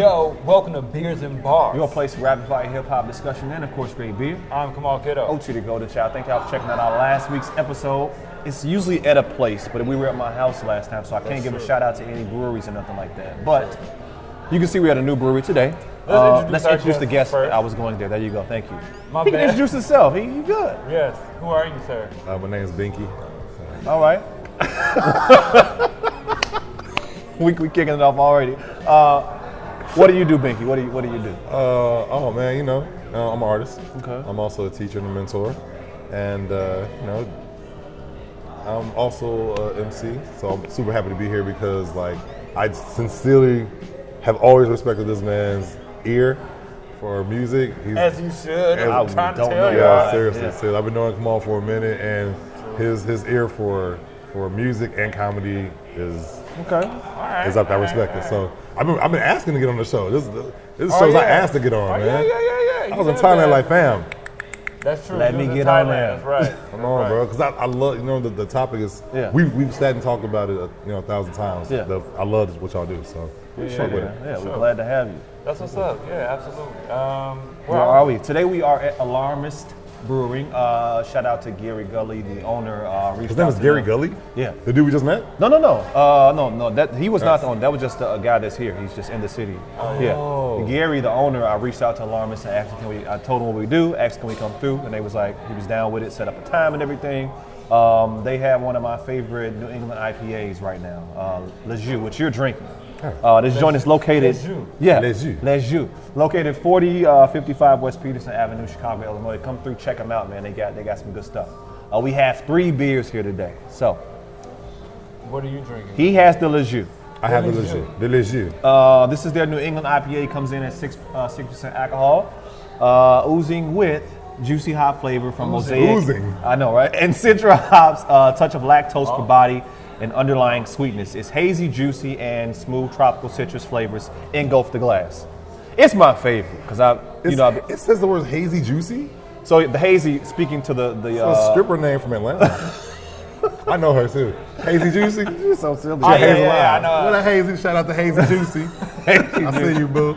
Yo, welcome to Beers and Bars. Your place for rapid fire hip hop discussion and of course great beer. I'm Kamal Kiddo. OT to go to y'all. Thank y'all for checking out our last week's episode. It's usually at a place, but we were at my house last time, so I can't give a shout out to any breweries or nothing like that. But you can see we had a new brewery today. Let's introduce the guest. I was going there. There you go. Thank you. He can introduce himself. He good. Yes. Who are you, sir? My name is Binkey. All right. we kicking it off already. What do you do, Binkey? What do you do? Oh man, I'm an artist. Okay. I'm also a teacher and a mentor, and I'm also an MC. So I'm super happy to be here because I sincerely have always respected this man's ear for music. As you should. I'm trying to tell you. Yeah, seriously. I've been knowing Kamal for a minute, and his ear for music and comedy is Okay. is up there. I respect it. So I've been asking to get on the show. This shows I asked to get on, man. Yeah. I was in Thailand like, fam. That's true. Let me get on there. That's right. Come on, bro. Because I love, the topic is, we've sat and talked about it, 1,000 times. Yeah. I love what y'all do, so fuck with it. Yeah, we're glad to have you. That's what's up. Yeah, absolutely. Where are we? Today we are at Alarmist Brewing. Shout out to Gary Gully, the owner. His name is Gary Gully? Yeah. The dude we just met? No. That he was not the owner. That was just a guy that's here. He's just in the city. Oh. Yeah. Gary, the owner, I reached out to Alarmist and asked him, I told him what we do, asked can we come through, and they was like, he was down with it, set up a time and everything. They have one of my favorite New England IPAs right now, Le Jus, which you're drinking. This joint is located. Le Jus. Located 4055 West Peterson Avenue, Chicago, Illinois. Come through, check them out, man. They got some good stuff. We have 3 beers here today. So, What are you drinking? he has the Le Jus. I have the Le Jus. This is their New England IPA. Comes in at 6% alcohol, oozing with juicy hop flavor from Mosaic. Oozing. I know, right? And Citra hops, touch of lactose for body and underlying sweetness. It's hazy, juicy, and smooth tropical citrus flavors engulf the glass. It's my favorite because it says the word hazy juicy. So the hazy, speaking to the a stripper name from Atlanta. I know her too. Hazy Juicy. You're so silly. I know. What a Hazy! Shout out to Hazy Juicy. I see you, boo.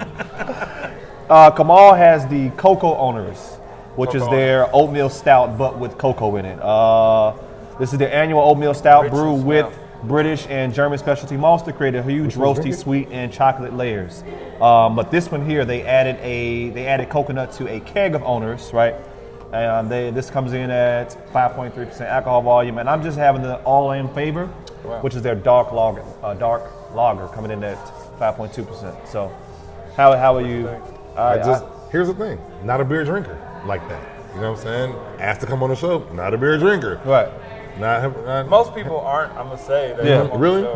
Kamal has the Cocoa Owners, which is their oatmeal stout, but with cocoa in it. This is their annual oatmeal stout brewed with British and German specialty malts to create a huge roasty, sweet, and chocolate layers. But this one here, they added coconut to a keg of Owners, right? And this comes in at 5.3% alcohol volume, and I'm just having the all-in favor, which is their dark lager coming in at 5.2%. So, how are you? Here's the thing: not a beer drinker like that. You know what I'm saying? Asked to come on the show, not a beer drinker. Right. Most people aren't. I'm gonna say. They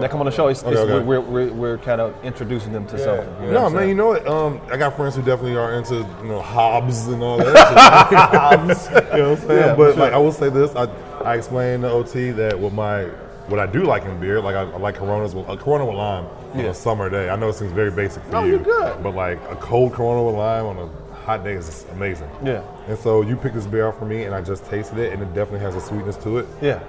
come on the show. Okay. We're kind of introducing them to something. You know man. You know what? I got friends who definitely are into Hobbs and all that. Hobbs. You know what I'm saying? Yeah, but I will say this: I explained to OT that what I do like in beer, I like Coronas. A Corona with lime on a summer day. I know it seems very basic for you. You're good. But a cold Corona with lime on a hot day is just amazing. Yeah. And so you picked this beer out for me, and I just tasted it, and it definitely has a sweetness to it. Yeah.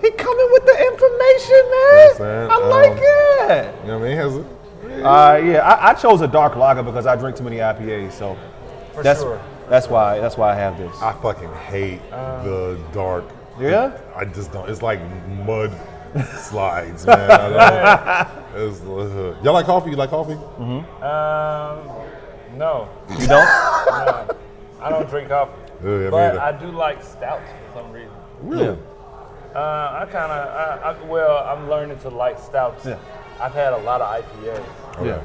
He coming with the information, man. You know I like it. You know what I mean? I chose a dark lager because I drink too many IPAs, so that's why I have this. I fucking hate the dark. Yeah? I just don't. It's like mud slides, man. I don't. Y'all like coffee? You like coffee? No. You don't? No. I don't drink coffee. But I do like stouts for some reason. Really? Yeah. I'm learning to like stouts. Yeah. I've had a lot of IPAs. Okay. Yeah.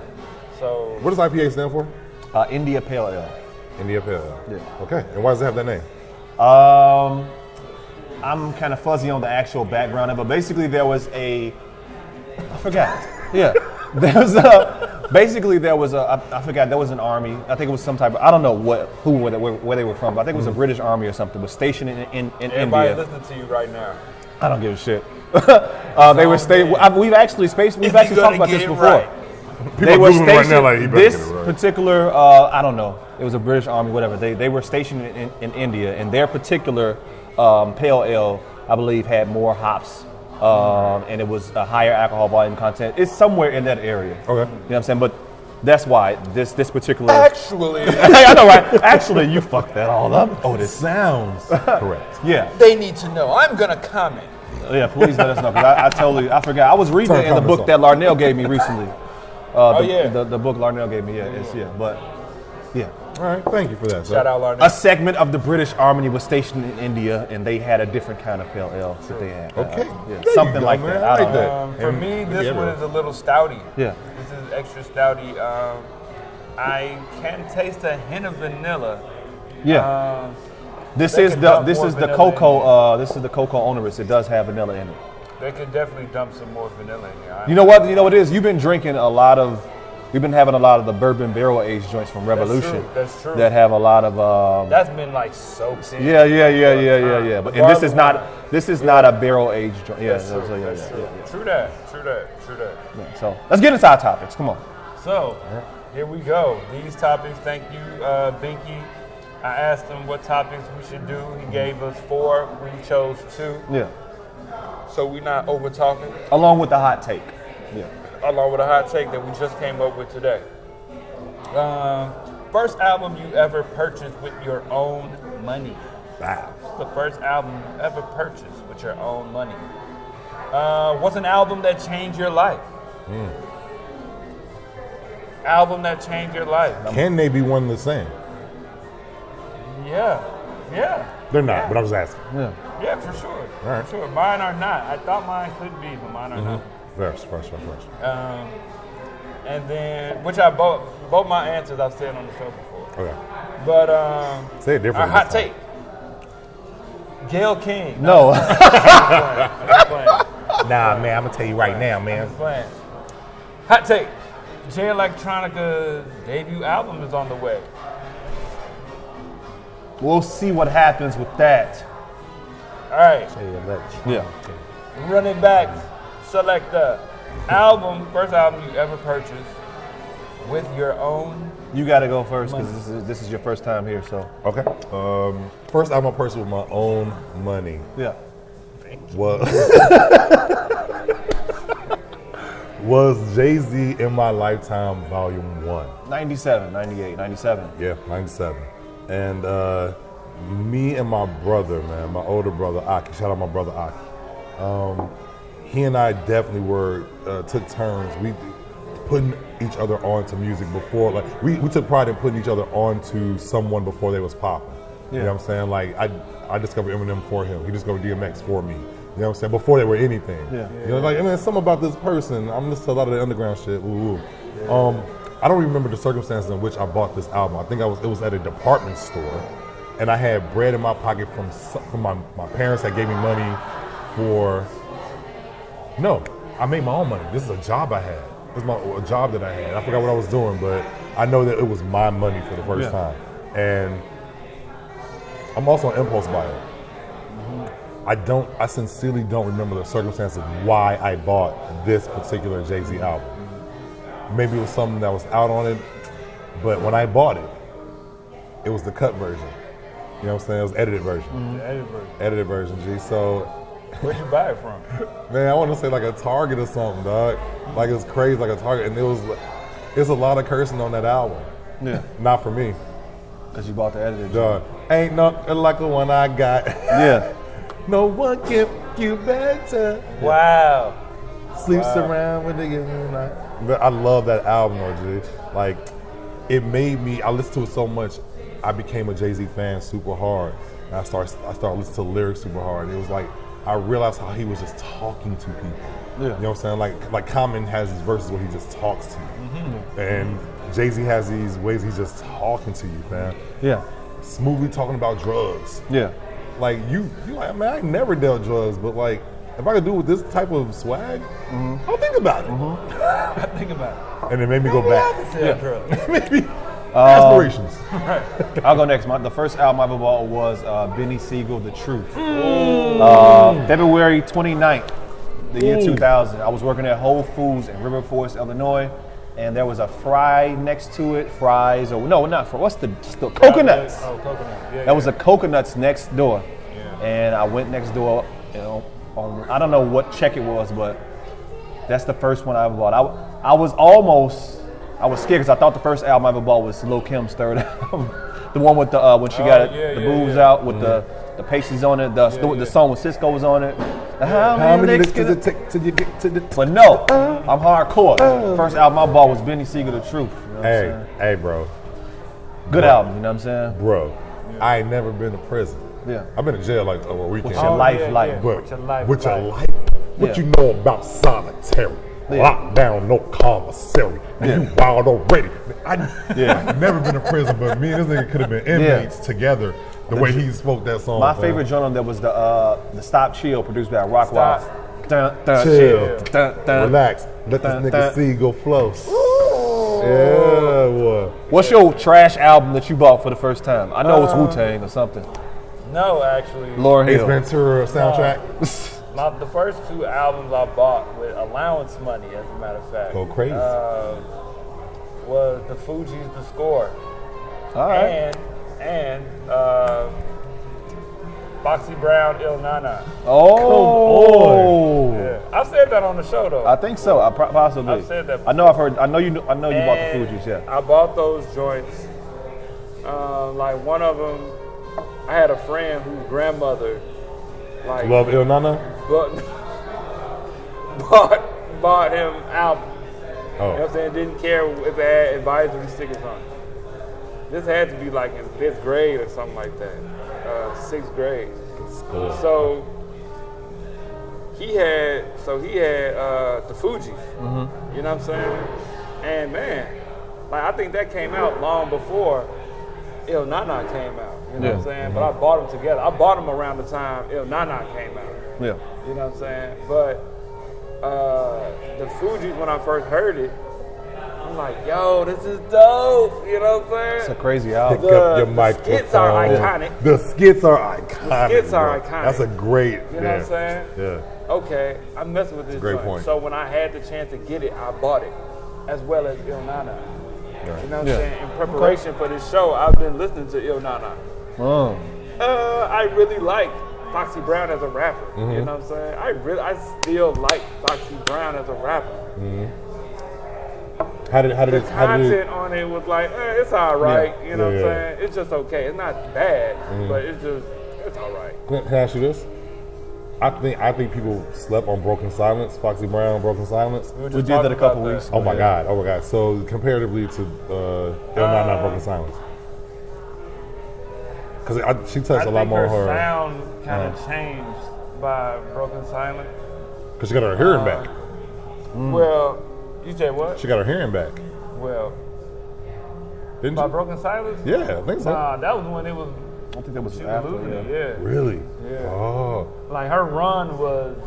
So. What does IPA stand for? India Pale Ale. India Pale Ale. Yeah. Okay. And why does it have that name? I'm kind of fuzzy on the actual background of it, but basically there was I forgot. Yeah. There was an army. I think it was some type of, I don't know where they were from, but I think it was a British army or something, was stationed in India. Everybody listening to you right now. I don't give a shit. They were we've actually talked about this before. Right. They were stationed, right now like, this particular, I don't know, it was a British army, whatever. They were stationed in India, and their particular pale ale, I believe, had more hops, and it was a higher alcohol volume content. It's somewhere in that area. Okay. You know what I'm saying? But That's why this particular. Actually, I know, right? Actually, you fucked that all up. Oh, this sounds correct. Yeah. they need to know. I'm gonna comment. Yeah, please let us know, because I forgot. I was reading it in the book that Larnell gave me recently. The book Larnell gave me, yeah. All right, thank you for that. Shout out Larnell. A segment of the British Army was stationed in India, and they had a different kind of pale ale that they had. Okay. Something like man. that. I I like don't know. that. For And me, look this at one it. is a little stouty. Yeah. This is extra stouty. I can taste a hint of vanilla. Yeah. This they is could the dump this more is the vanilla in cocoa. This is the cocoa onerous. It does have vanilla in it. They could definitely dump some more vanilla in here. You know what? You know what it is. You've been drinking a lot of. You've been having a lot of the bourbon barrel aged joints from Revolution. That's true. That have a lot of. That's been like soaked in. Yeah. But and this is not. This is not a barrel aged joint. Yeah. That's true. That's true. True that. Yeah, so let's get into our topics. Come on. So, here we go. These topics, thank you, Binkey. I asked him what topics we should do. He gave us 4. We chose 2. Yeah. So we're not over talking. Along with the hot take. Yeah. Along with a hot take that we just came up with today. First album you ever purchased with your own money. Wow. The first album you ever purchased with your own money. What's an album that changed your life? Album that changed your life. Can they be one and the same? Yeah. They're not, but I was asking. Yeah, for sure. All right. For sure. Mine are not. I thought mine could be, but mine are not. First. And then, which I both my answers I've said on the show before. Okay. But Say it differently. our hot this time. take. Gail King. No. I'm just playing. Nah, man, I'm gonna tell you right now, I'm man. just playing. Hot take. J Electronica's debut album is on the way. We'll see what happens with that. All right. Yeah. Running back. Select the first album you ever purchased with your own. You got to go first because this is your first time here. So. Okay. First album I purchased with my own money. Yeah. Was Jay-Z In My Lifetime Volume 1. 97, 98, 97. Yeah, 97. And me and my brother, man, my older brother, Aki, shout out my brother Aki. He and I definitely took turns. We putting each other onto music before, like, we took pride in putting each other onto someone before they was popping. Yeah. You know what I'm saying? Like, I discovered Eminem for him. He discovered DMX for me. You know what I'm saying? Before they were anything. Yeah. You know, like, and there's something about this person. I'm listening to a lot of the underground shit. Woo woo. Yeah. I don't remember the circumstances in which I bought this album. I think it was at a department store, and I had bread in my pocket from my parents that gave me money for. No, I made my own money. This is a job I had. This is a job that I had. I forgot what I was doing, but I know that it was my money for the first time. And I'm also an impulse buyer. I sincerely don't remember the circumstances why I bought this particular Jay-Z album. Maybe it was something that was out on it, but when I bought it, it was the cut version. You know what I'm saying? It was edited version. The edited version. Edited version, G. So, where'd you buy it from? Man, I want to say like a Target or something, dog. Like, it was crazy, like a Target, and it's a lot of cursing on that album. Yeah. Not for me. Because you bought the edited. Dog. Ain't nothing like the one I got. Yeah. No one can you better. Wow. Sleeps around with the night. But I love that album, though, G. Like, it made me. I listened to it so much. I became a Jay-Z fan super hard. And I started listening to lyrics super hard. It was like I realized how he was just talking to people. Yeah. You know what I'm saying? Like Common has these verses where he just talks to you, and Jay-Z has these ways he's just talking to you, man. Yeah. Smoothly talking about drugs. Yeah. Like you like, man, I never dealt drugs, but like, if I could do it with this type of swag, I'll think about it. I think about it. And it made me go back. Maybe aspirations. Right. I'll go next. The first album I ever bought was Benny Siegel, The Truth. February 29th, the year 2000. I was working at Whole Foods in River Forest, Illinois, and there was a fry next to it. Fries, or no, not fry. What's the coconuts? Oh, coconut. Yeah, That was a coconuts next door. Yeah. And I went next door, you know, I don't know what check it was, but that's the first one I ever bought. I was almost I was scared because I thought the first album I ever bought was Lil Kim's third album. The one with the when she got the boobs out with the pasties on it. The song with Cisco was on it. How many licks does it take till you get to the? But no, I'm hardcore. First album I bought was Benny Siegel, The Truth. You know hey, bro. Good album. You know what I'm saying? Bro, I ain't never been to prison. Yeah. I've been in jail like over a weekend. What's your life like? But with your life, what you know about solitary? Lockdown, no commissary. You wild already. I've never been to prison, but me and this nigga could have been inmates together. The way he spoke that song. My favorite joint that was the Stop Chill produced by Rock Wild. Chill. Relax. Let this nigga see go flow. Yeah, boy. What's your trash album that you bought for the first time? I know it's Wu-Tang or something. No, actually. Lauryn Hill. Ace Ventura soundtrack. The first 2 albums I bought with allowance money, as a matter of fact. Go crazy. Was the Fugees' The Score. All right. And Foxy Brown, Il Nana. Oh. Yeah. I said that on the show though. I think so. Possibly. I've said that before. I know. I've heard. I know you bought the Fugees. Yeah. I bought those joints. Like one of them, I had a friend whose grandmother, like, Love Il Nana? bought him album. Oh. You know what I'm saying? Didn't care if it had advisory stickers on it. This had to be like in 5th grade or something like that. 6th grade. Cool. So he had the Fugees. You know what I'm saying? And man, like I think that came out long before Il Nana came out. You know what I'm saying? But I bought them together. I bought them around the time Il Nana came out. Yeah. You know what I'm saying? But the Fugees, when I first heard it, I'm like, yo, this is dope. You know what I'm saying? It's a crazy album. Pick up your microphone. Skits are iconic. The skits are iconic. The skits are iconic. That's a great. You know what I'm saying? Yeah. Okay, I'm messing with this. Great joint. point. So when I had the chance to get it, I bought it, as well as Il Nana. Right. You know what I'm saying? In preparation for this show, I've been listening to Il Nana. I really like Foxy Brown as a rapper. You know what I'm saying? I still like Foxy Brown as a rapper. How did The content on it was like, it's all right. You know what I'm saying? It's just okay. It's not bad, but it's all right. Can I ask you this? I think people slept on Broken Silence, Foxy Brown, Broken Silence. We did that a couple weeks ago. Oh my god. So comparatively to Il Nana, Broken Silence. Because she touched a lot more on her. Sound kind of changed by Broken Silence. Because she got her hearing back. Well, you said what? She got her hearing back. Well, Didn't by you? Broken Silence? Yeah, I think so. Nah, that was when it was. I think that was She after. was losing it, Yeah. Really? Yeah. Oh. Like her run was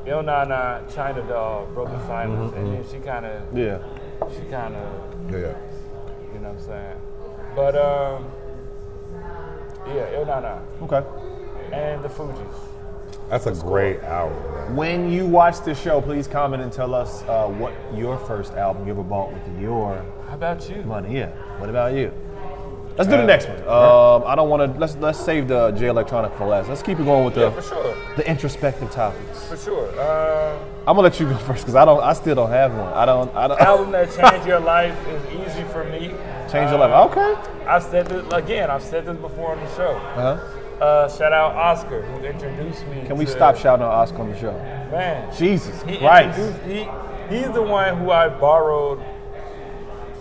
Il Nana, China Doll, Broken Silence, and then she kind of, Yeah. Yeah. you know what I'm saying? But yeah, Il Nana Okay. and the Fugees. That's a great album, man. When you watch the show, please comment and tell us what your first album you ever bought with your How about you? money. Yeah. What about you? Let's do the next one. I don't want to. Let's save the J Electronica for last. Let's keep it going with Yeah, for sure, the introspective topics. for sure. I'm gonna let you go first because I still don't have one. I don't. Album that changed your life is easy for me. Change your life. Okay. I've said this again. I've said this before on the show. Shout out Oscar who introduced me. Can we to, stop shouting out Oscar on the show? Man, Jesus he Christ. He's the one who I borrowed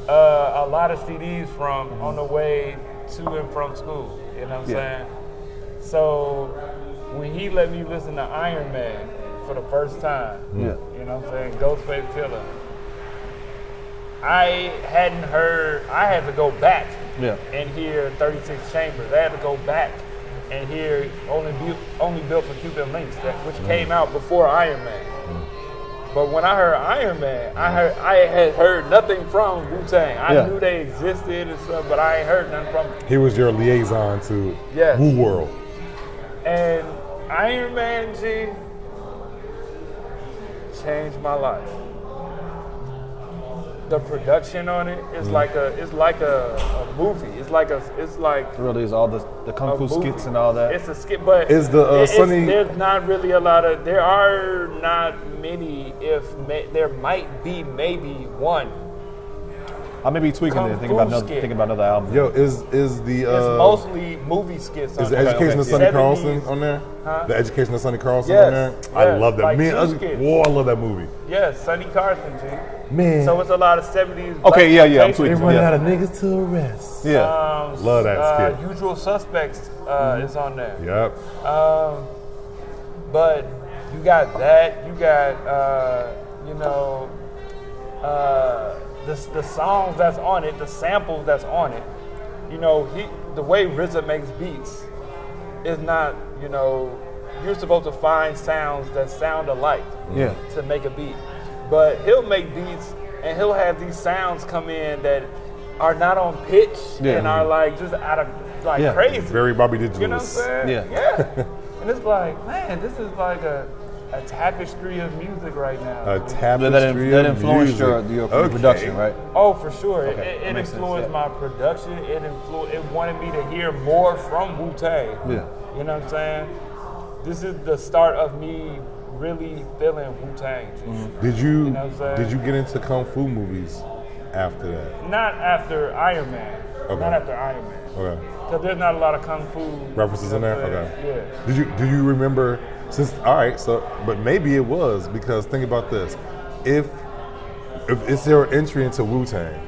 a lot of CDs from on the way to and from school. You know what I'm saying? So when he let me listen to Iron Man for the first time, you know what I'm saying, Ghostface Killer, I hadn't heard. I had to go back and hear 36 Chambers. I had to go back and hear Only Built for Cuban Links, which came out before Iron Man. But when I heard Iron Man, I had heard nothing from Wu-Tang. I knew they existed and stuff, but I ain't heard nothing from them. He was your liaison to Wu World. And Iron Man, G, changed my life. The production on it is like a movie. It's like It really is all the kung fu skits and all that. It's a skit, but Is the Sunny? there's not really a lot of. There are not many. There might be maybe one I may be tweaking it. Think about another album. Yo, is the it's mostly movie skits. Is the Education of Sonny Carlson on there? Huh? The Education of Sonny Carlson on there? Yes, I love that. like I love that movie. Yes, Sonny Carlson, G. Man. So it's a lot of 70s. Okay, yeah, I'm tweaking. They run out of niggas to arrest. Yeah. Love that skit. Usual Suspects is on there. Yep. But you got that. You got, the songs that's on it, the samples that's on it. You know, the way RZA makes beats is not, you're supposed to find sounds that sound alike to make a beat. But he'll make beats and he'll have these sounds come in that are not on pitch and are like just out of crazy. Very Bobby Digital. You know what I'm saying? Yeah. And it's like, man, this is like a tapestry of music right now. A tapestry that of influenced music. your production, right? Oh, for sure. Okay. It influenced my production. It wanted me to hear more from Wu-Tang. Yeah. You know what I'm saying? This is the start of me really feeling Wu-Tang. Did you know what I'm saying? did you get into kung fu movies after that? Not after Iron Man. Okay. Not after Iron Man. Okay. Because there's not a lot of kung fu References in there? Okay. Yeah. Do you remember but maybe it was, because think about this. If it's their entry into Wu-Tang,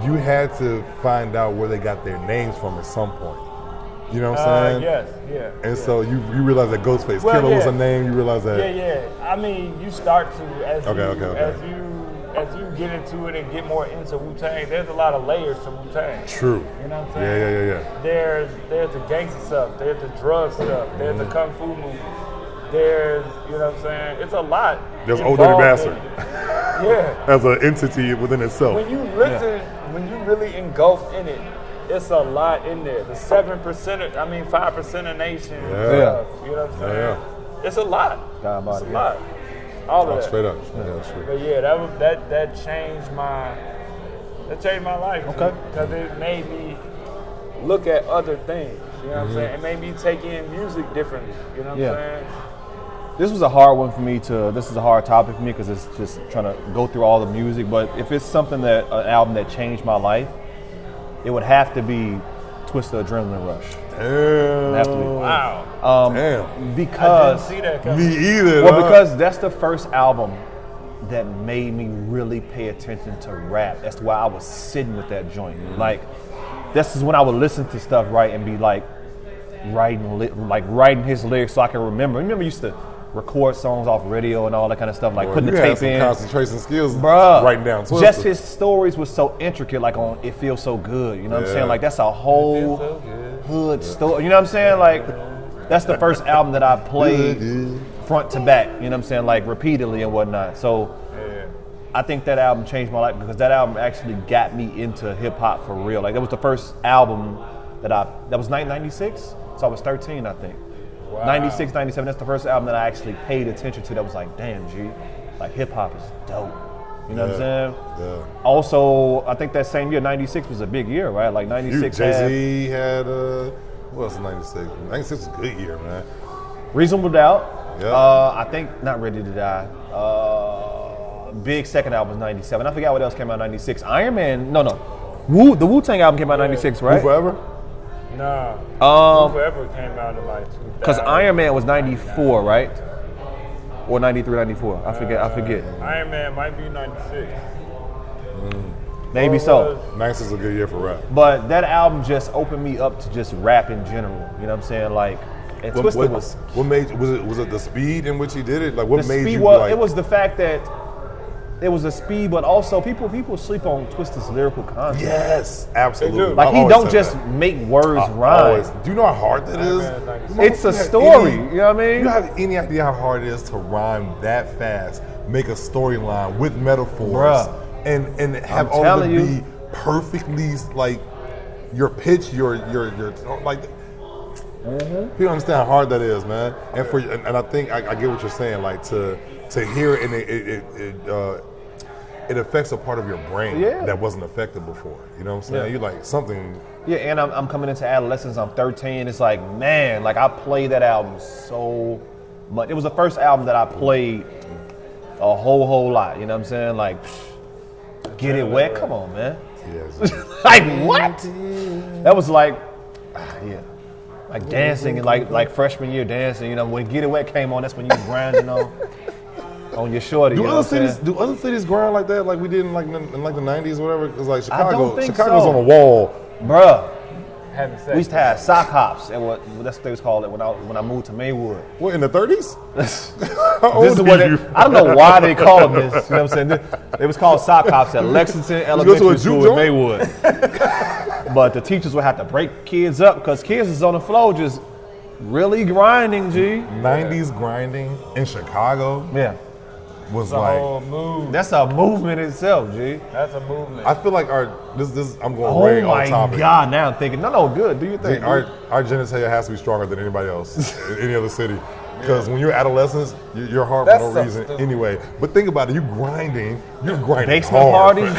you had to find out where they got their names from at some point. You know what I'm saying? Yes, yeah. And so you realize that Ghostface Killer was a name, you realize that. Yeah. I mean, you start to, as you get into it and get more into Wu-Tang, there's a lot of layers to Wu-Tang. True. You know what I'm saying? Yeah. There's the gangster stuff, there's the drug stuff, there's the kung fu movie. There's, you know what I'm saying? It's a lot. There's Old Dirty Bastard. Yeah. As an entity within itself. When you listen, when you really engulf in it, it's a lot in there. The 5% of nation stuff. You know what I'm saying? Yeah. It's a lot. It's a lot. All of that. Straight up. Yeah, straight. But yeah, that changed my life. Okay. Because it made me look at other things. You know what I'm saying? It made me take in music differently. You know what I'm saying? This was a hard one for me this is a hard topic for me because it's just trying to go through all the music. But if it's an album that changed my life, it would have to be Twisted Adrenaline Rush. Damn. Have to be. Wow. Damn. I Because didn't see that coming. Me either. Well, because that's the first album that made me really pay attention to rap. That's why I was sitting with that joint. Like, this is when I would listen to stuff, right, and be like writing his lyrics so I can remember. Remember, I used to record songs off radio and all that kind of stuff, like putting the tape in. Concentration skills, bruh. Writing down Twisted. Just his stories was so intricate, like on "It Feels So Good." You know what I'm saying? Like that's a whole hood story. You know what I'm saying? Like that's the first album that I played front to back. You know what I'm saying? Like repeatedly and whatnot. So I think that album changed my life because that album actually got me into hip hop for real. Like that was the first album that was 1996. So I was 13, I think. Wow. 96, 97, that's the first album that I actually paid attention to that was like, damn, G, like hip hop is dope. You know what I'm saying? Yeah. Also, I think that same year, 96 was a big year, right? Like 96 Jay-Z had, what else in 96? 96 was a good year, man. Reasonable Doubt. Yeah. I think not Ready to Die. Big second album was 97. I forgot what else came out in 96. Iron Man, no. The Wu-Tang album came out in 96, right? Who Forever? Nah. Whoever came out in like 2000. Because Iron Man was 94, right? Or 93, 94. I forget. Iron Man might be 96. Maybe so. 96 is a good year for rap. But that album just opened me up to just rap in general. You know what I'm saying? Like, and Twisted was. What made was it the speed in which he did it? Like what made you like? It was the fact that it was the speed, but also people sleep on Twisted's lyrical content. Yes, absolutely. Like he don't just make words rhyme. Do you know how hard that is? It's a story. You know what I mean? You have any idea how hard it is to rhyme that fast, make a storyline with metaphors, and have all of them be perfectly like your pitch, your like. People understand how hard that is, man. And I think I get what you're saying. Like to hear it, and it affects a part of your brain that wasn't affected before. You know what I'm saying? You're like something. Yeah, and I'm coming into adolescence. I'm 13. It's like, man, like I played that album so much. It was the first album that I played a whole lot. You know what I'm saying? Like, Get It Wet. Come on, man. Yes. Like what? That was like, like dancing and like freshman year dancing. You know, when Get It Wet came on, that's when you was grinding on your shorty. Do other cities grind like that, like we did in like the 90s or whatever? Because like Chicago's so. on a wall, bruh. We used to have sex. sock hops, and that's what they was called it when I moved to Maywood. What, in the 30s? This is what I don't know why they call them this. You know what I'm saying? It was called sock hops at Lexington Elementary School in Maywood. But the teachers would have to break kids up because kids is on the floor just really grinding. 90s grinding in Chicago. Yeah. Was That's like a whole move. That's a movement itself, That's a movement. I feel like this I'm going way on topic. Oh my God! Now I'm thinking, no, good. Do you think our genitalia has to be stronger than anybody else in any other city? Because when you're adolescents, you're hard for no reason anyway. But think about it, you're grinding basement hard. parties,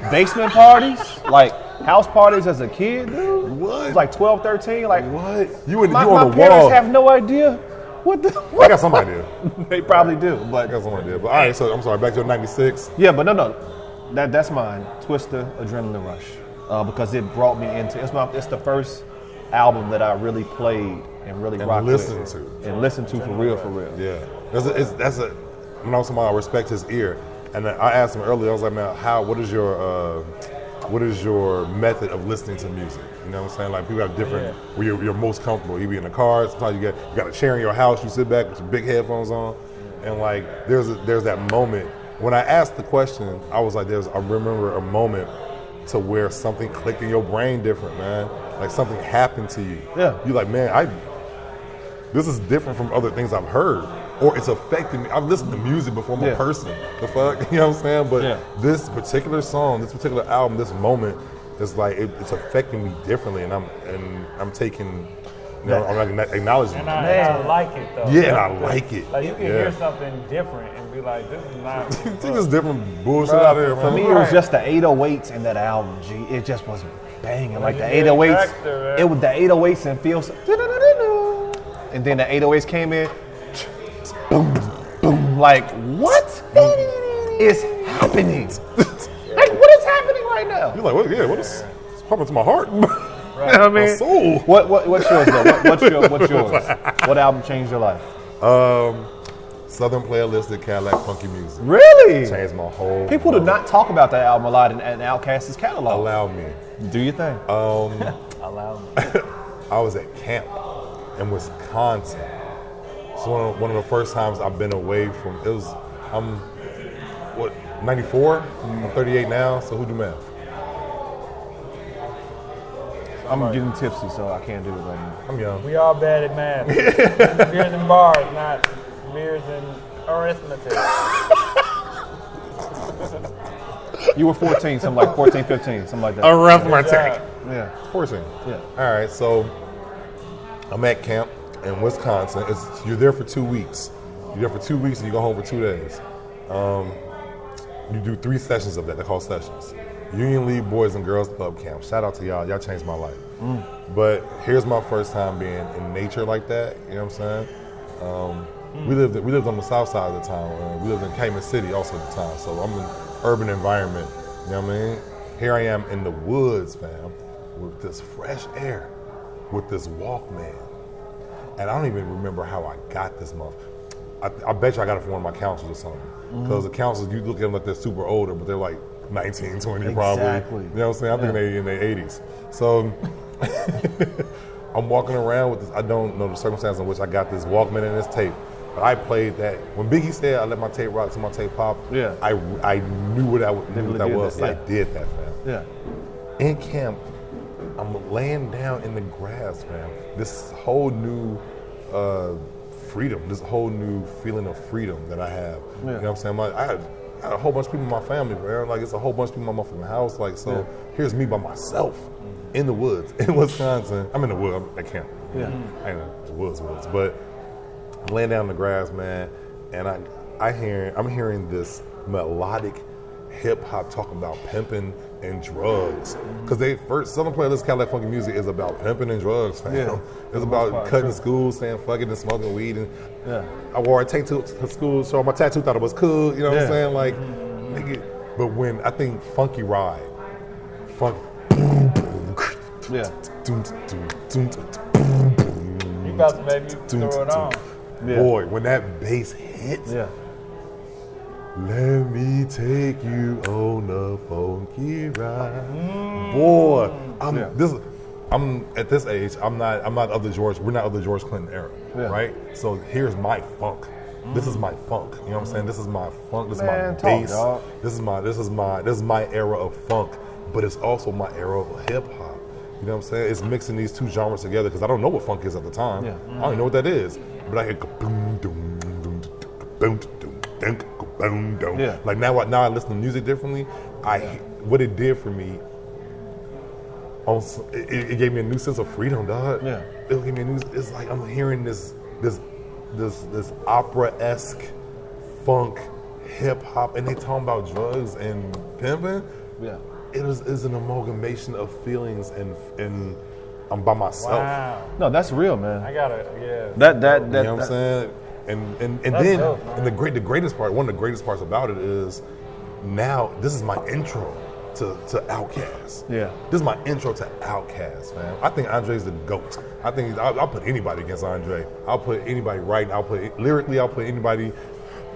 basement parties, like house parties as a kid, dude. What? It was like 12, 13, like what? You my on the parents wall. have no idea. What? I got some idea. They probably do, but I got some idea. But all right, so I'm sorry. Back to 96. yeah, but no, that's mine. Twister, Adrenaline Rush, because it brought me into. It's the first album that I really played and really rocked listened with. to. And listened to for real. Yeah, when I was somebody, I respect his ear, and I asked him earlier. I was like, man, what is your method of listening to music? You know what I'm saying? Like people have different where you're most comfortable. You be in the car. Sometimes you got a chair in your house. You sit back with your big headphones on, and like there's that moment when I asked the question. I was like, I remember a moment to where something clicked in your brain different, man. Like something happened to you. Yeah. You're like, man, this is different from other things I've heard, or it's affecting me. I've listened to music before I'm a person. The fuck, you know what I'm saying? But this particular song, this particular album, this moment is like it's affecting me differently, and I'm taking, I'm not acknowledging it. I like it though. Yeah, and I like it. Like you can hear something different and be like, this is not. Think this different bullshit out there. For me, it was just the 808s in that album. It just was banging. Like the 808s, it was the 808s and feels. And then the 808s came in, boom, boom. Like what is happening? Like what is happening right now? You're like, what is pumping to my heart? You know what I mean? My soul. What's yours though? What's yours? What album changed your life? Southern Playalistic Cadillac Funky Music. Really? Changed my whole. People do not talk about that album a lot in Outkast's catalog. Allow me. Do you think? Allow me. I was at camp in Wisconsin. So one of the first times I've been away from. It was 94. I'm 38 now. So who do math? I'm getting tipsy, so I can't do it right now. I'm young. We all bad at math. Beers and bars, not beers and arithmetic. You were 14, something like 14, 15, something like that. Arithmetic. Yeah. 14. Yeah. All right. So I'm at camp in Wisconsin. You're there for 2 weeks. You're there for 2 weeks and you go home for 2 days. You do 3 sessions of that. They're called sessions. Union League Boys and Girls Club Camp. Shout out to y'all. Y'all changed my life. But here's my first time being in nature like that. You know what I'm saying? We lived on the south side of the town. We lived in Cayman City also at the time. So I'm in an urban environment. You know what I mean? Here I am in the woods, fam, with this fresh air, with this Walkman. And I don't even remember how I got this month. I bet you I got it from one of my counselors or something. Because the counselors, you look at them like they're super older, but they're like 19, 20 probably. Exactly. You know what I'm saying? I think they're in their 80s. So I'm walking around with this. I don't know the circumstance in which I got this Walkman and this tape. But I played that. When Binkey said I let my tape rock to my tape pop, I knew what that was. I did that, fam. Yeah. In camp, I'm laying down in the grass, man. This whole new freedom, this whole new feeling of freedom that I have. You know what I'm saying? I had a whole bunch of people in my family, man. Like, it's a whole bunch of people in my motherfucking house. Like, so here's me by myself in the woods in Wisconsin. I'm in the woods. I'm at camp. Yeah. I ain't in the woods. But I'm laying down in the grass, man, and I'm hearing this melodic hip hop talking about pimping and drugs. Because Southern Playlist Cadillac Funky Music is about pimping and drugs, fam. Yeah. It's about cutting school, saying fucking and smoking weed. And I wore a tattoo to school, so my tattoo thought it was cool. You know what I'm saying? Like, nigga, But when I think Funky Ride, Yeah. You about to make me throw it on. Yeah. Boy, when that bass hits, Yeah. let me take you on a funky ride. Boy, I'm at this age. I'm not of the George. We're not of the George Clinton era, right? So here's my funk. This is my funk. You know what I'm saying? This is my funk. This is my bass. Dog. This is my era of funk. But it's also my era of hip hop. You know what I'm saying? It's mixing these two genres together because I don't know what funk is at the time. Yeah. I don't even know what that is. But I hear boom, boom, boom, boom, boom, boom, boom. Yeah. Like now I listen to music differently. What it did for me, it gave me a new sense of freedom, dog. Yeah. It gave me a new. It's like I'm hearing this opera-esque funk, hip hop, and they talking about drugs and pimping. Yeah. It is an amalgamation of feelings, and I'm by myself. Wow. No, that's real, man. I gotta, yeah. That You know what I'm saying? And then dope, and the greatest part, one of the greatest parts about it is now this is my intro to Outkast. Yeah. This is my intro to Outkast, man. I think Andre's the GOAT. I think I'll put anybody against Andre. I'll put anybody right. I'll put anybody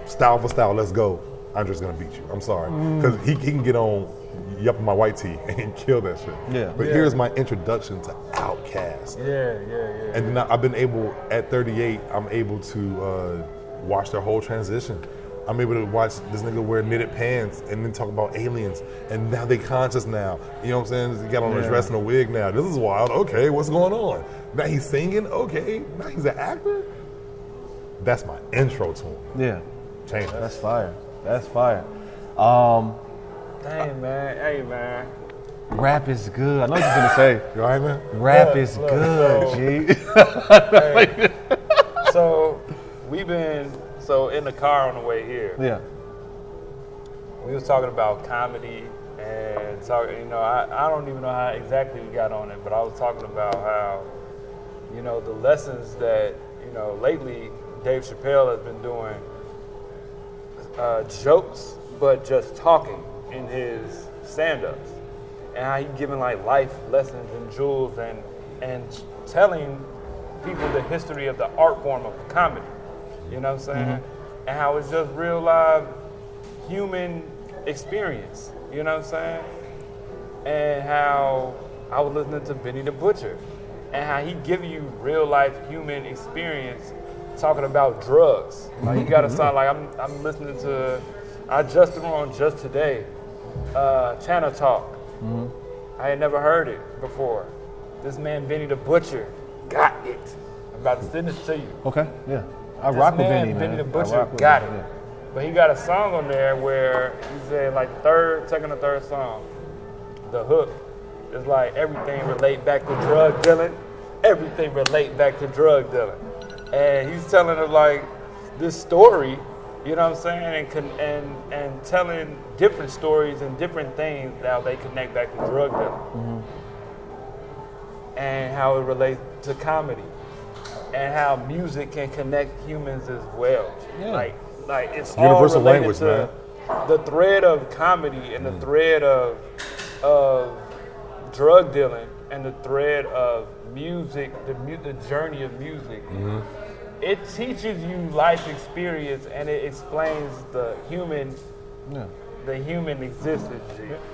style for style. Let's go. Andre's gonna beat you. I'm sorry, because he can get on Yup My White Tee and kill that shit. Yeah. But here's my introduction to Outkast. Yeah. And then I've been able, at 38, I'm able to watch their whole transition. I'm able to watch this nigga wear knitted pants and then talk about aliens. And now they conscious now. You know what I'm saying? He got on a dress and a wig now. This is wild. Okay, what's going on? Now he's singing. Okay, now he's an actor. That's my intro to him. Yeah. Change that. That's fire. That's fire. Dang, man. Hey, man. Rap is good. I know what you're gonna say. You all right, man? Rap is good, G. Hey. So, we've been, in the car on the way here, Yeah. we was talking about comedy and talking, I don't even know how exactly we got on it, but I was talking about how, the lessons that, lately Dave Chappelle has been doing jokes, but just talking in his stand-ups, and how he's giving like life lessons and jewels and telling people the history of the art form of comedy. You know what I'm saying? Mm-hmm. And how it's just real live human experience. You know what I'm saying? And how I was listening to Benny the Butcher, and how he give you real life human experience talking about drugs. Like you gotta sound like I'm listening to, I just threw on just today, Tana Talk. Mm-hmm. I had never heard it before. This man Benny the Butcher got it. I'm about to send it to you. Okay. Yeah. I rock with Benny, man. Benny the Butcher got it. Yeah. But he got a song on there where he said like second or third song, the hook is like everything relate back to drug dealing. Everything relate back to drug dealing. And he's telling her like this story, you know what I'm saying, and telling different stories and different things how they connect back to drug dealing, mm-hmm. and how it relates to comedy, and how music can connect humans as well. Yeah. Like it's universal all related language, to man. The thread of comedy and the thread of drug dealing and the thread of music, the journey of music. Mm-hmm. It teaches you life experience and it explains the human existence.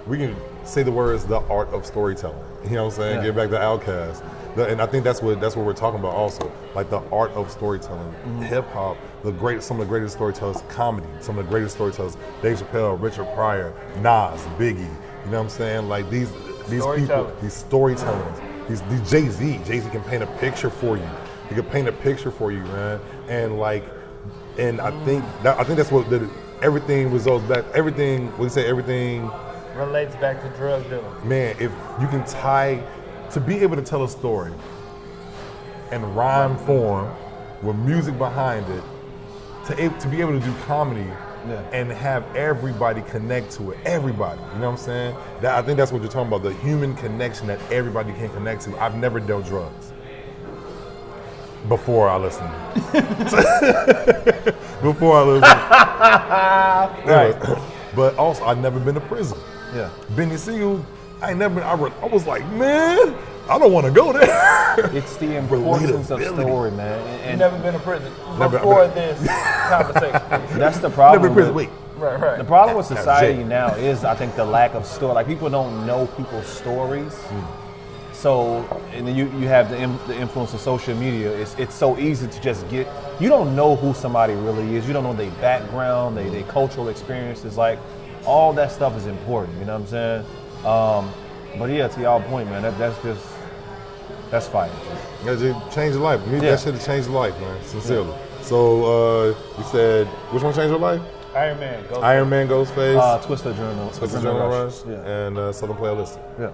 We can say the words the art of storytelling. You know what I'm saying? Yeah. Get back to Outkast. And I think that's what we're talking about also. Like the art of storytelling. Mm-hmm. Hip hop, some of the greatest storytellers, comedy, some of the greatest storytellers, Dave Chappelle, Richard Pryor, Nas, Biggie. You know what I'm saying? Like these people, these storytellers, these Jay-Z. Jay-Z can paint a picture for you. He can paint a picture for you, man. And I think that's what everything results back. Everything Relates back to drug dealing. Man, if you can to be able to tell a story in rhyme form with music behind it, to be able to do comedy and have everybody connect to it. Everybody, you know what I'm saying? I think that's what you're talking about, the human connection that everybody can connect to. I've never dealt drugs. Before I listened. Right. But also, I've never been to prison. Yeah. Benny Siegel, I ain't never been. I was like, man, I don't want to go there. It's the importance of story, man. You And never been to prison before this conversation. that's the problem. Never been to prison. Wait. Right. The problem with society now is, I think, the lack of story. Like, people don't know people's stories. So, and then you have the influence of social media. It's so easy to just get. You don't know who somebody really is. You don't know their background, their cultural experiences. Like, all that stuff is important. You know what I'm saying? But yeah, to y'all point, man, that's fire. That just changed your life. Yeah. That should have changed your life, man. Sincerely. So you said which one changed your life? Iron Man. Iron Man, Ghostface, Twister Journal. Twisted Journal Rush, Yeah. and Southern Playlist. Yeah.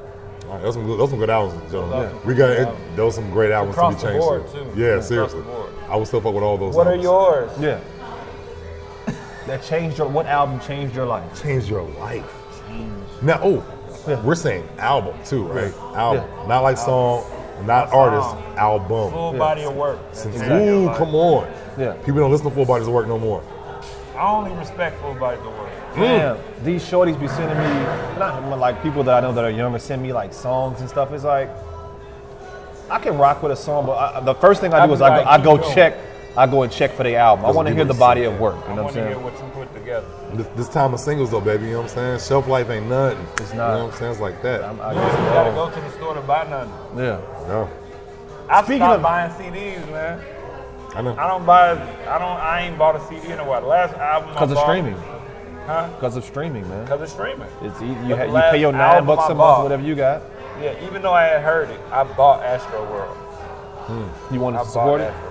All right, those some good albums, gentlemen. Yeah. We got it. Those some great albums Across to the be changed. board, to. too. Yeah, Yeah, seriously. across the board. I would still fuck with all those. What are albums. yours? Yeah. What album changed your life? Changed your life. Now, we're saying album too, right? Yeah. Album, Yeah. not like song, not artist. Album. Full body of work. Ooh, come on. Yeah. People don't listen to full bodies of work no more. I only respect full bodies of work. Damn, these shorties be sending me, not like people that I know that are younger, send me like songs and stuff. It's like, I can rock with a song, but the first thing I do is I go and check for the album. I want to hear the body of work. You I know what want I'm to hear saying? what you put together. This time of singles though, baby, you know what I'm saying? Shelf life ain't nothing. It's You not. know what I'm saying? It's like that. I You gotta go to the store to buy nothing. Yeah. No, I Speaking stopped of- buying CDs, man. I know. I ain't bought a CD in a while. The last album Because of streaming. Huh? Because of streaming, man. Because of streaming. It's you The pay your last album $9 I a month, bought. whatever you got. Yeah, even though I had heard it, I bought Astro World. You wanted I to support bought it? Astro.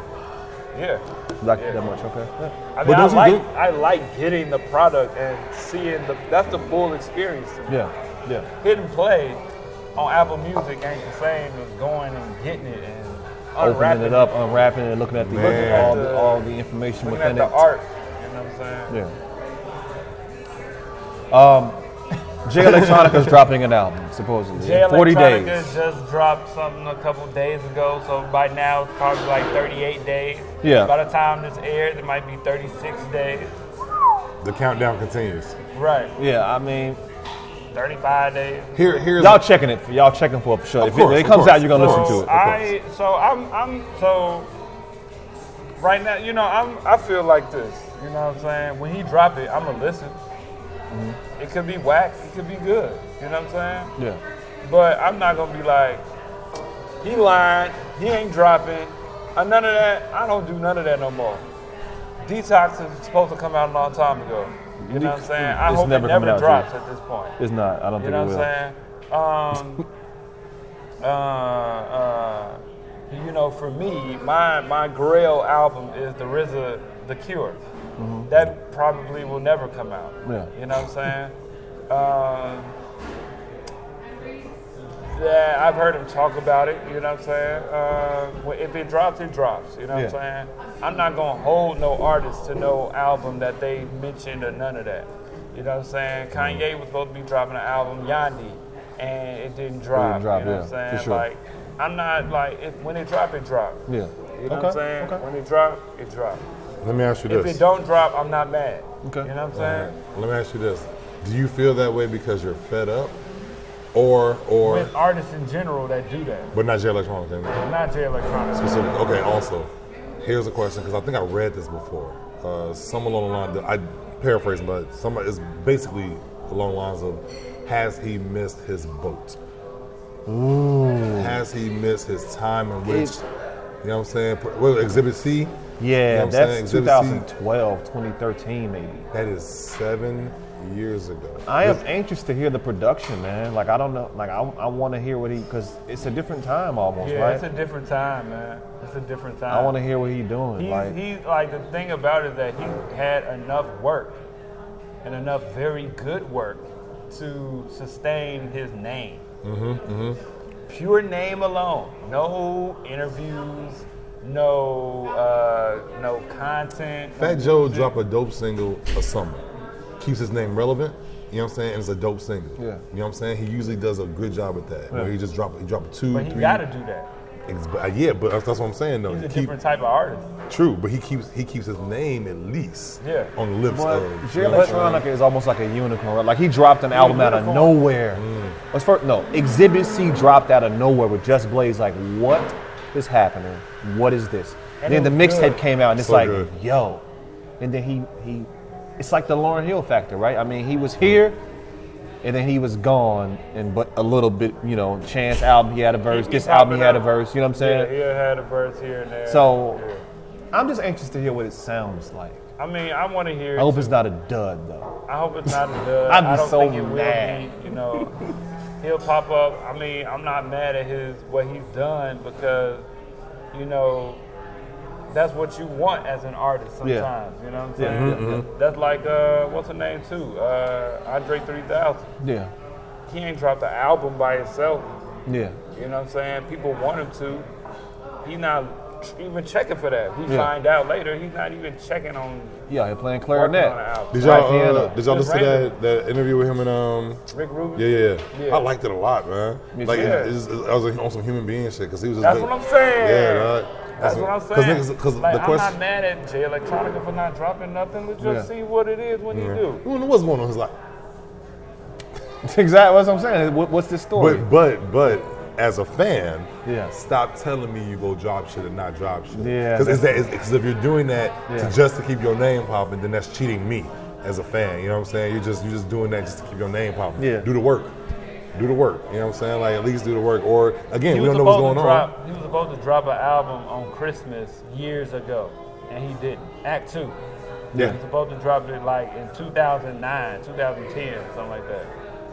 Yeah. Like Yeah. that much, okay. Yeah. I mean, But those are good. I like getting the product and seeing that's the full experience to me. Yeah. Hit and play on Apple Music ain't the same as going and getting it and Opening it up, unwrapping it, looking at Man. all the information looking at within the it. art. You know what I'm saying? Yeah. Jay Electronica's dropping an album, supposedly. Jay in 40 Electronica days. just dropped something a couple days ago, so by now it's probably like 38 days. Yeah. By the time this airs, it might be 36 days. The countdown continues. Right. Yeah, I mean, 35 days. Here's y'all checking for sure. If course, it of comes course. out, you're gonna listen to it. So right now, you know, I feel like this. You know what I'm saying? When he drop it, I'm gonna listen. It could be whack, it could be good. You know what I'm saying? Yeah. But I'm not gonna be like, he lying, he ain't dropping, none of that. I don't do none of that no more. Detox is supposed to come out a long time ago. You know what I'm saying? I It's hope never it never coming out, drops Jay. at this point. It's not. I don't You think know it what I'm will. saying? You know, for me, my Grail album is the RZA, The Cure. That probably will never come out. Yeah. You know what I'm saying? Yeah, I've heard him talk about it. You know what I'm saying? If it drops, it drops. You know what I'm saying? I'm not gonna hold no artist to no album that they mentioned or none of that. You know what I'm saying? Kanye was supposed to be dropping an album, Yandi, and it didn't drop. drop, you know yeah, what I'm saying? for sure. Like, I'm not like when it drop, it drop. Yeah. You know what I'm saying? When it drop, it drop. Let me ask you If this. it don't drop, I'm not mad. Okay. You know what I'm saying? Let me ask you this. Do you feel that way because you're fed up? Or With artists in general that do that. but not Jay Electronica. Not Jay Electronica. Specific. Okay, also, here's a question, because I think I read this before. Somewhere along the line, I paraphrasing, but it's basically along the lines of, has he missed his boat? Ooh. Has he missed his time in which, you know what I'm saying? Well, Exhibit C? Yeah, You know what I'm saying? that's Exhibit C. 2012, 2013 maybe. That is 7 years ago. I am anxious to hear the production, man. Like, I don't know. Like, I want to hear what because it's a different time almost, Yeah, right? it's a different time, man. It's a different time. I want to hear what he's doing. He's like the thing about it is that he had enough work and enough very good work to sustain his name. Pure name alone. No interviews. No content. Fat Joe dropped a dope single a summer. Keeps his name relevant, you know what I'm saying? And it's a dope single. Yeah. You know what I'm saying? He usually does a good job with that. Where he just dropped 2, But he 3. got to do that. Yeah, but that's what I'm saying though. He's a different type of artist. True, but he keeps his name at least on the lips But of. Jay Electronica is almost like a unicorn. Right? Like he dropped an album out of nowhere. Exhibit C dropped out of nowhere with Just Blaze. Like, what is happening? What is this? And then the mixtape came out, and it's like, yo. And then he, it's like the Lauryn Hill factor, right? I mean, he was here. And then he was gone, but a little bit, Chance album, he had a verse. This album, he had a verse. You know what I'm saying? Yeah, he had a verse here and there. So, I'm just anxious to hear what it sounds like. I mean, I want to hear. I hope it's not a dud, though. I hope it's not a dud. I'd be I don't so think it mad. will be. He'll pop up. I mean, I'm not mad at what he's done because, that's what you want as an artist sometimes. You know what I'm saying? That's like, what's her name too? Andre 3000. Yeah. He ain't dropped an album by himself. Yeah. You know what I'm saying? People want him to. He's not even checking for that. We find out later he's not even checking on. Yeah, he's playing clarinet. Did y'all listen to that interview with him and Rick Rubin? Yeah. I liked it a lot, man. I was on some human being shit because he was. That's what I'm saying. Yeah, that's what I'm saying. Because like, the question, I'm not mad at Jay Electronica for not dropping nothing. Let's just see what it is when you do. What's going on in his life? Exactly what I'm saying. What's this story? But as a fan, stop telling me you go drop shit and not drop shit. Yeah. Because if you're doing that just to keep your name popping, then that's cheating me as a fan. You know what I'm saying? You're just doing that just to keep your name popping. Yeah. Do the work. You know what I'm saying? Like, at least do the work. Or, again, we don't know what's going on. He was supposed to drop an album on Christmas years ago, and he didn't. Act 2. Yeah. He was supposed to drop it like in 2009, 2010, something like that.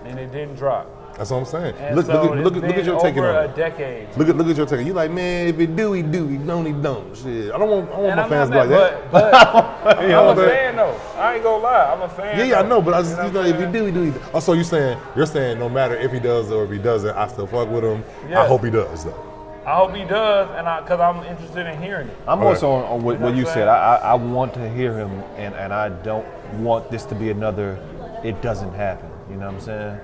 And it didn't drop. That's what I'm saying. And look at your take on over it. a decade. Look at your take. You like, man, if it do, he do. He don't. Shit. I don't want my fans to be like that. But I'm a fan though. I ain't gonna lie. I'm a fan. Yeah, I know. But I just, if he do, he do. Oh, so you're saying no matter if he does or if he doesn't, I still fuck with him. Yeah. I hope he does though. I hope he does, and because I'm interested in hearing it. I'm also on what you said. I want to hear him, and I don't want this to be another. It doesn't happen. You know what I'm saying?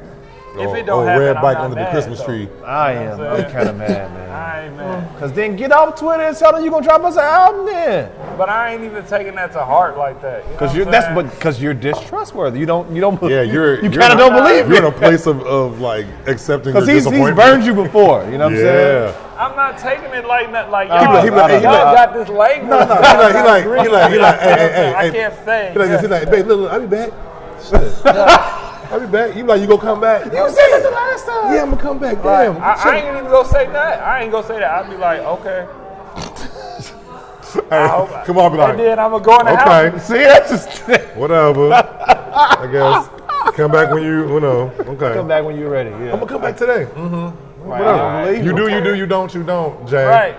If it don't happen, red bike I'm under not the Christmas tree. I am. I'm kind of mad, man. I ain't mad. Because then get off Twitter and tell them you're going to drop us an album then. But I ain't even taking that to heart like that. Because you're distrustworthy. You don't. Yeah, you kind of don't believe you're in a place of like accepting the disappointment. Because he's burned you before. You know what I'm saying? I'm not taking it like that. Like y'all got this language. No. He like, hey. I can't say. He like, babe, look, I'll be back. Shit. I'll be back. You like, you gonna come back? You said it the last time. Yeah, I'm gonna come back. Right. Damn. I ain't even gonna say that. I'll be like, okay. Hey, come on, be like. And then I'm gonna go in the house. Okay. See, that's just whatever. I guess. Come back when you know. Okay. Come back when you're ready. Yeah. I'm gonna come back today. Mm-hmm. Right. Whatever. You do, you don't, Jay. Right.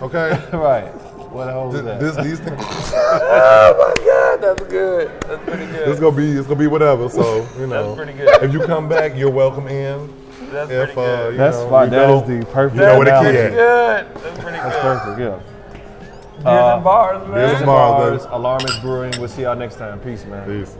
Okay. Right. What the hell is that? These things. Oh my God, that's good. That's pretty good. It's gonna be whatever. So that's pretty good. If you come back, you're welcome in. That's pretty good. That's fine. That is the perfect. You know where the kid at. Good. That's pretty good. That's perfect. Yeah. BEERZ BARZ, man. BEERZ BARZ. Alarmist Brewing. We'll see y'all next time. Peace, man. Peace.